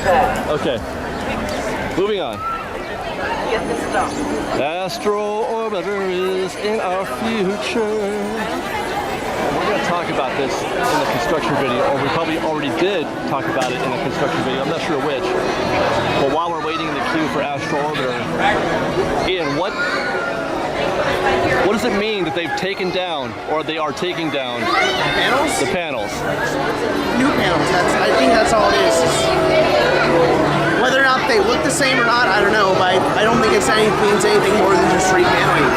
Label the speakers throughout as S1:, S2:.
S1: Okay. Moving on. Astro Orbitor is in our future. We're going to talk about this in the construction video, or we probably already did talk about it in the construction video. I'm not sure which. But while we're waiting in the queue for Astro Orbitor, Ian, what does it mean that they've taken down, or they are taking down
S2: panels?
S1: The panels?
S2: New panels. I think that's all it is. Whether or not they look the same or not, I don't know, but I don't think it means anything more than just repaneling.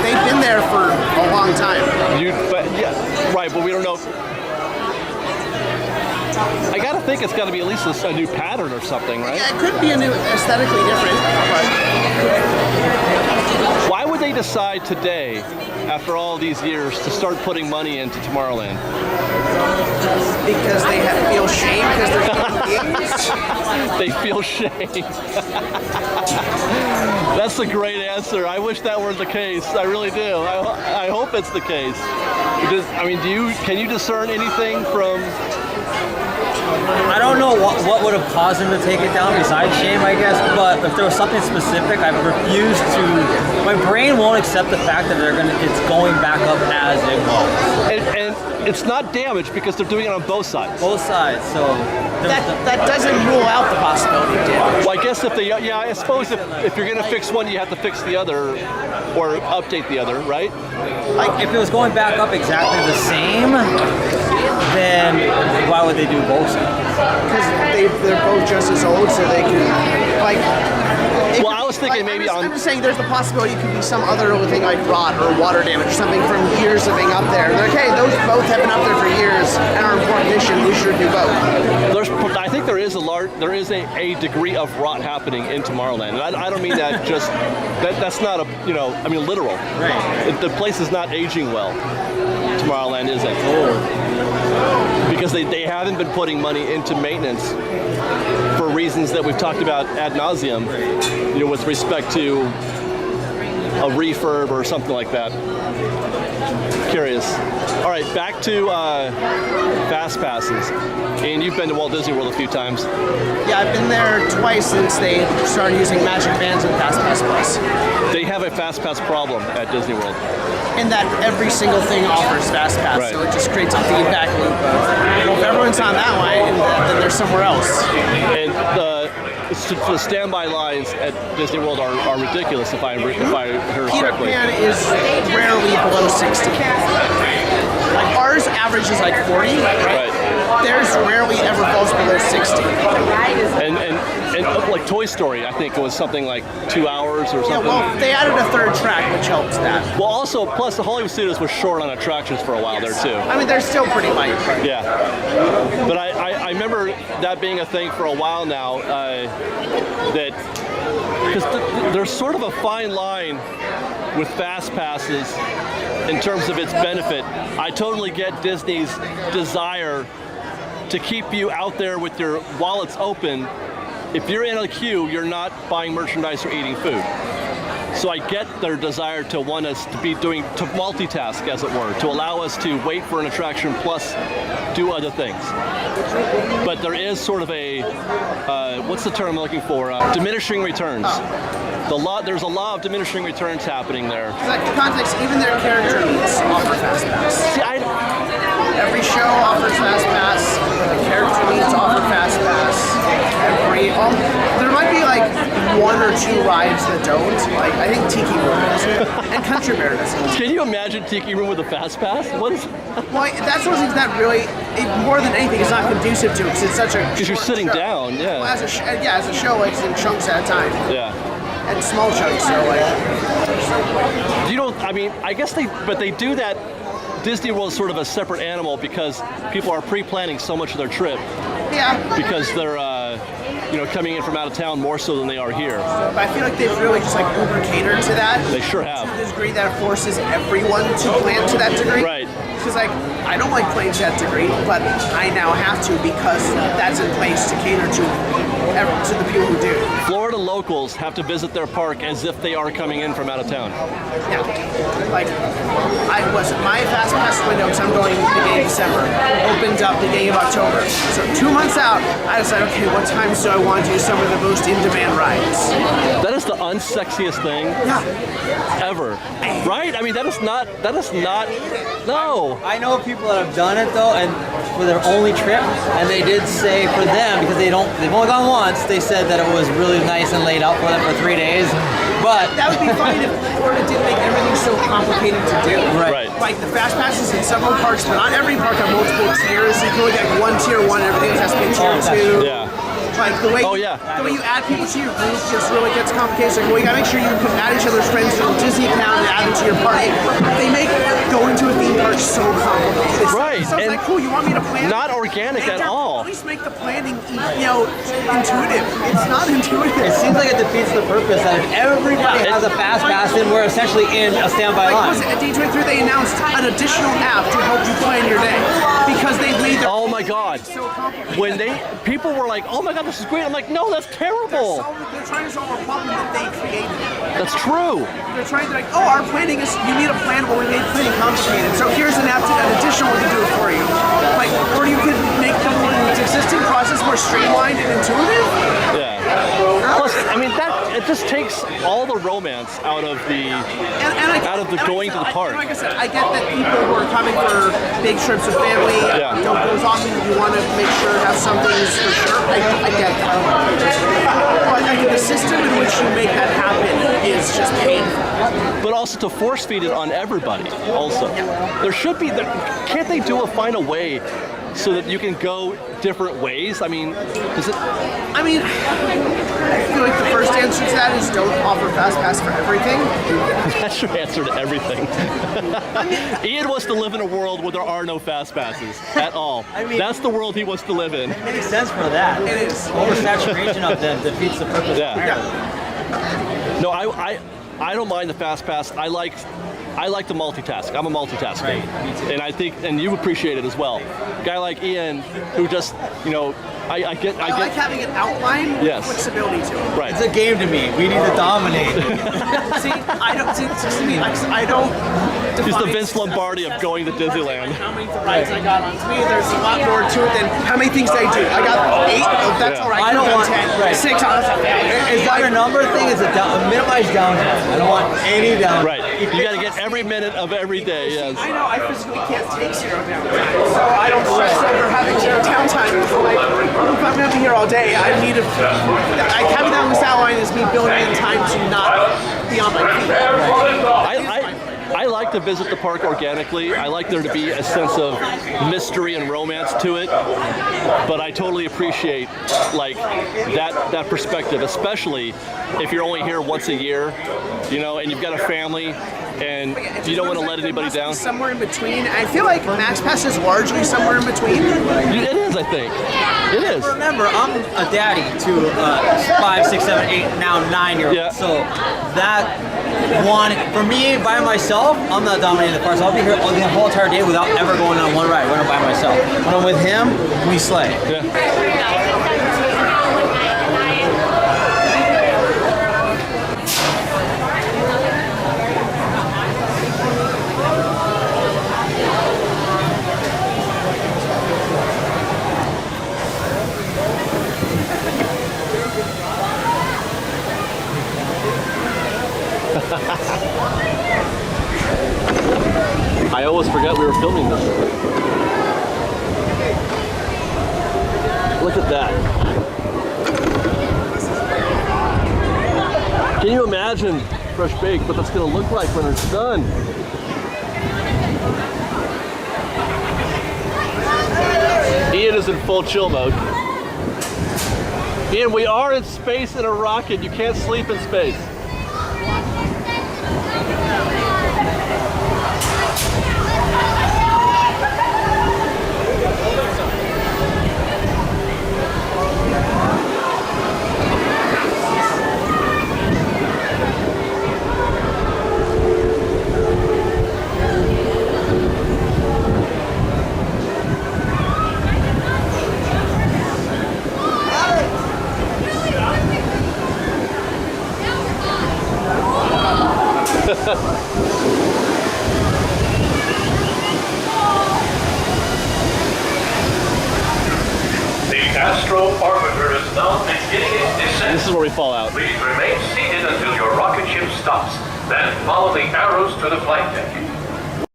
S2: They've been there for a long time.
S1: Right, but we don't know. I gotta think it's gotta be at least a new pattern or something, right?
S2: Yeah, it could be a new, aesthetically different, but...
S1: Why would they decide today, after all these years, to start putting money into Tomorrowland?
S2: Because they feel shame because they're human beings?
S1: They feel shame. That's a great answer. I wish that were the case. I really do. I hope it's the case. Can you discern anything from...
S3: I don't know what would have caused him to take it down besides shame, I guess, but if there was something specific, I refuse to... My brain won't accept the fact that it's going back up as it was.
S1: And it's not damaged because they're doing it on both sides.
S3: Both sides, so...
S2: That doesn't rule out the possibility of damage.
S1: Well, I guess I suppose if you're going to fix one, you have to fix the other, or update the other, right?
S3: Like, if it was going back up exactly the same, then why would they do both sides?
S2: Because they're both just as old, so they can, like...
S1: Well, I was thinking
S2: I'm just saying there's the possibility it could be some other thing like rot or water damage or something from years of being up there. They're like, hey, those both have been up there for years and are in poor condition, we should do both.
S1: I think there is a degree of rot happening in Tomorrowland. And I don't mean that just, that's not literal.
S3: Right.
S1: The place is not aging well. Tomorrowland isn't. Because they haven't been putting money into maintenance for reasons that we've talked about ad nauseum, with respect to a refurb or something like that. Curious. All right, back to fast passes. And you've been to Walt Disney World a few times.
S2: Yeah, I've been there twice since they started using Magic Bands and Fast Pass Plus.
S1: They have a Fast Pass problem at Disney World.
S2: In that every single thing offers Fast Pass, right. So it just creates a feedback loop of, well, if everyone's on that line, then they're somewhere else.
S1: And the standby lines at Disney World are ridiculous, if I heard correctly.
S2: Peter Pan is rarely below 60. Like ours averages like 40, right? Theirs rarely ever falls below 60.
S1: And like Toy Story, I think it was something like 2 hours or something.
S2: Yeah, well, they added a third track, which helps that.
S1: Well, also, plus the Hollywood Studios was short on attractions for a while there too.
S2: I mean, they're still pretty light. Right?
S1: Yeah, but I remember that being a thing for a while now. Because there's sort of a fine line with fast passes in terms of its benefit. I totally get Disney's desire to keep you out there with your wallets open. If you're in a queue, you're not buying merchandise or eating food. So I get their desire to want us to multitask, as it were, to allow us to wait for an attraction plus do other things. But there is sort of a, what's the term I'm looking for? Diminishing returns. There's a law of diminishing returns happening there.
S2: Like the context, even their character meets offer Fast Pass.
S1: See,
S2: every show offers Fast Pass. The character meets offer Fast Pass. There might be like 1 or 2 rides that don't. Like I think Tiki Room doesn't, and Country Bear doesn't.
S1: Can you imagine Tiki Room with a Fast Pass? What is?
S2: Well, that's one thing that really, more than anything, it's not conducive to it because it's such a.
S1: Because you're sitting
S2: show.
S1: down, yeah.
S2: Well, as a show, it's in chunks at a time.
S1: Yeah.
S2: And small chunks, so like.
S1: I guess they do that. Disney World is sort of a separate animal because people are pre-planning so much of their trip.
S2: Yeah.
S1: Because they're, coming in from out of town more so than they are here.
S2: But I feel like they've really just uber catered to that.
S1: They sure have.
S2: To the degree that it forces everyone to plan to that degree.
S1: Right.
S2: Because I don't like playing to that degree, but I now have to because that's in place to cater to the people who do.
S1: Florida locals have to visit their park as if they are coming in from out of town.
S2: Yeah. Like, my fast pass window, because I'm going beginning of December, opened up beginning of October. So 2 months out, I decided, okay, what times do I want to do some of the most in-demand rides?
S1: That is the unsexiest thing ever, right? I mean, that is not, no.
S3: I know people that have done it though, and for their only trip, and they did say for them, because they've only gone once, they said that it was really nice and laid out for them for 3 days. But
S2: that would be fine if Florida didn't make everything so complicated to do.
S1: Right.
S2: Like the fast passes in several parks, but not every park have multiple tiers. You can only get one tier 1, everything else has to be tier 2.
S1: Yeah.
S2: Like the way,
S1: the
S2: way you add people to your group just really gets complicated. So well, you gotta make sure you can add each other's friends to the Disney account and add them to your party. They make going to a theme park so complicated.
S1: Right.
S2: So it's like, cool, you want me to plan?
S1: Not organic at all.
S2: At least make the planning, intuitive. It's not intuitive.
S3: it seems like it defeats the purpose that if everybody has a fast pass, then we're essentially in a standby line.
S2: At D23 they announced an additional app to help you plan your day because they've made their
S1: Oh my God.
S2: so complicated.
S1: When people were like, oh my God, this is great. I'm like, no, that's terrible.
S2: They're trying to solve a problem that they created.
S1: That's true.
S2: They're trying to like, oh, our planning is, you need a plan, but we made planning complicated. So here's an app, an additional one to do it for you. Like, or you could make the existing process more streamlined and intuitive.
S1: Yeah. Plus, I mean, it just takes all the romance out of the going to the park.
S2: Like I said, I get that people who are coming for big trips with family, don't go as often, you want to make sure to have some things for sure. I get that. But I think the system in which you make that happen is just painful.
S1: But also to force feed it on everybody. Also, there should be. Can't they find a way so that you can go different ways? I mean, is it?
S2: I mean, I feel like the first answer to that is don't offer fast pass for everything.
S1: That's your answer to everything. Ian wants to live in a world where there are no fast passes at all. I mean, that's the world he wants to live in.
S3: It makes sense for that.
S2: It is.
S3: Oversaturation of them defeats the purpose.
S1: No, I don't mind the fast pass. I like to multitask. I'm a multitasker.
S3: Right, me too.
S1: And I think, and you appreciate it as well. A guy like Ian, who just, I
S2: like having an outline with flexibility to it.
S1: Right.
S3: It's a game to me. We need to dominate.
S2: See, I don't.
S1: He's the Vince Lombardi of going to Disneyland.
S2: How many rides I got on? To me, there's a lot more to it than how many things I do. I got 8. Oh, that's all right.
S3: I don't want
S2: 10.
S3: right.
S2: 6. Oh, that's okay.
S3: Is that a number thing? Is a minimized downtime? I don't want any downtime.
S1: Right. You got to get every minute of every day. Yes.
S2: I know. I physically can't take 0 downtime, so I don't stress over having 0 downtime. If I'm gonna be here all day, I need to. Having that on this outline is me building in time to not be on my feet.
S1: I like to visit the park organically. I like there to be a sense of mystery and romance to it. But I totally appreciate that perspective, especially if you're only here once a year, and you've got a family and you don't want to let anybody down.
S2: Somewhere in between. I feel like Max Pass is largely somewhere in between.
S1: It is, I think. It is.
S3: Remember, I'm a daddy to 5, 6, 7, 8, now 9-year-old.
S1: Yeah.
S3: So that one, for me, by myself, I'm not dominating the park. So I'll be here the whole entire day without ever going on one ride when I'm by myself. When I'm with him, we slay.
S1: Yeah. I almost forgot we were filming this. Look at that. Can you imagine fresh baked what that's going to look like when it's done? Ian is in full chill mode. Ian, we are in space in a rocket. You can't sleep in space.
S4: The Astro Orbitor is now beginning its descent.
S1: This is where we fall out.
S4: Please remain seated until your rocket ship stops. Then follow the arrows to the flight deck.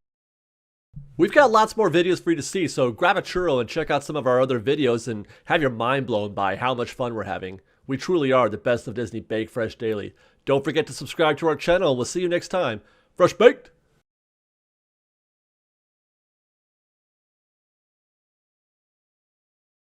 S1: We've got lots more videos for you to see, so grab a churro and check out some of our other videos and have your mind blown by how much fun we're having. We truly are the best of Disney Bake Fresh Daily. Don't forget to subscribe to our channel, and we'll see you next time. Fresh Baked!